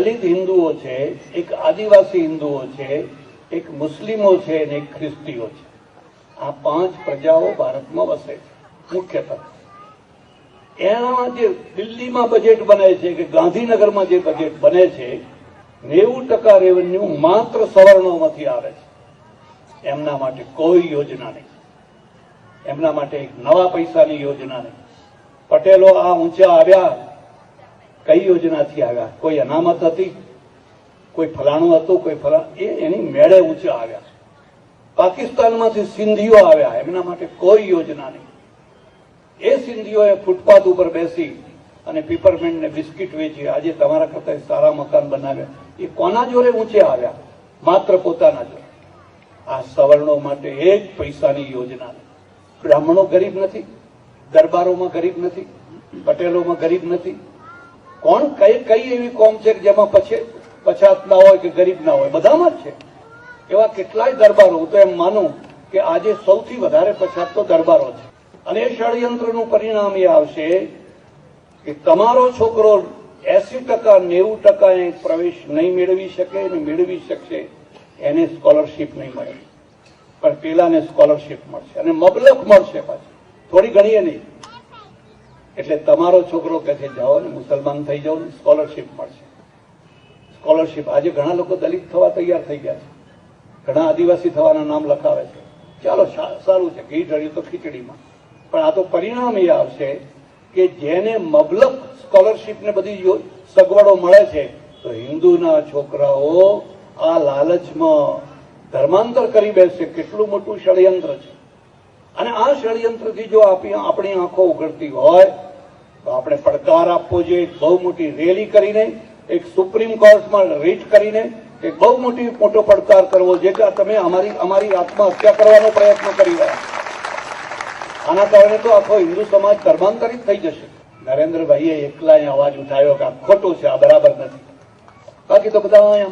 દલિત હિન્દુઓ છે, એક આદિવાસી હિન્દુઓ છે, એક મુસ્લિમો છે અને એક ખ્રિસ્તીઓ છે. આ 5 પ્રજાઓ ભારતમાં વસે છે મુખ્યતઃ. એનામાં જે દિલ્હીમાં બજેટ બને છે કે ગાંધીનગરમાં જે બજેટ બને છે 90% રેવન્યુ માત્ર સવર્ણોમાંથી આવે છે. એમના માટે કોઈ યોજના નહીં, એમના માટે એક નવા પૈસાની યોજના નહીં. પટેલો આ ઊંચા આવ્યા કઈ યોજનાથી આવ્યા? કોઈ અનામત હતી, કોઈ ફલાણું હતું, કોઈ એની મેળે ઊંચા આવ્યા. પાકિસ્તાનમાંથી સિંધીઓ આવ્યા, એમના માટે કોઈ યોજના નહીં. એ સિંધીઓએ ફૂટપાથ ઉપર બેસી અને પીપરમેન્ટ ને બિસ્કિટ વેચી આજે તમારા કરતા સારા મકાન બનાવ્યા. એ કોના જોડે ઊંચે આવ્યા? માત્ર પોતાના જોડે. આ સવર્ણો માટે એક પૈસાની યોજના નહીં. બ્રાહ્મણો ગરીબ નથી, દરબારોમાં ગરીબ નથી, પટેલોમાં ગરીબ નથી. કોણ કઈ એવી કોમ છે જેમાં પછાત ના હોય કે ગરીબ ના હોય? બધામાં જ છે. એવા કેટલાય દરબારો, હું તો એમ માનું કે આજે સૌથી વધારે પછાત તો દરબારો છે. અને એ ષડયંત્રનું પરિણામ એ આવશે કે તમારો છોકરો 80% 90% પ્રવેશ નહીં મેળવી શકે અને મેળવી શકશે એને સ્કોલરશીપ નહીં મળે, પણ પેલાને સ્કોલરશીપ મળશે અને મબલક મળશે પાછી, થોડી ઘણી નહીં. એટલે તમારો છોકરો કહે છે જાઓ ને મુસલમાન થઈ જાઓ ને સ્કોલરશીપ મળશે. સ્કોલરશીપ આજે ઘણા લોકો દલિત થવા તૈયાર થઈ ગયા છે, ઘણા આદિવાસી થવાના નામ લખાવે છે. ચાલો સારું છે, ઘી ઢળ્યું તો ખીચડીમાં. પણ આ તો પરિણામ એ આવશે કે જેને મબલક સ્કોલરશીપ ને બધી સગવડો મળે છે તો હિન્દુના છોકરાઓ આ લાલચમાં ધર્માંતર કરી બેસશે. કેટલું મોટું ષડયંત્ર છે. અને આ ષડયંત્રથી જો આપણી આંખો ઉઘડતી હોય તો આપણે પડકાર આપવો જોઈએ. બહુ મોટી રેલી કરીને, એક સુપ્રીમ કોર્ટમાં રીટ કરીને એક બહુ મોટો પડકાર કરવો જોઈએ કે તમે અમારી આત્મહત્યા કરવાનો પ્રયત્ન કરી રહ્યા. આના કારણે તો આખો હિન્દુ સમાજ ધર્માંતરિત થઈ જશે. નરેન્દ્રભાઈએ એકલા અવાજ ઉઠાવ્યો કે આ ખોટું છે, આ બરાબર નથી. બાકી તો બધા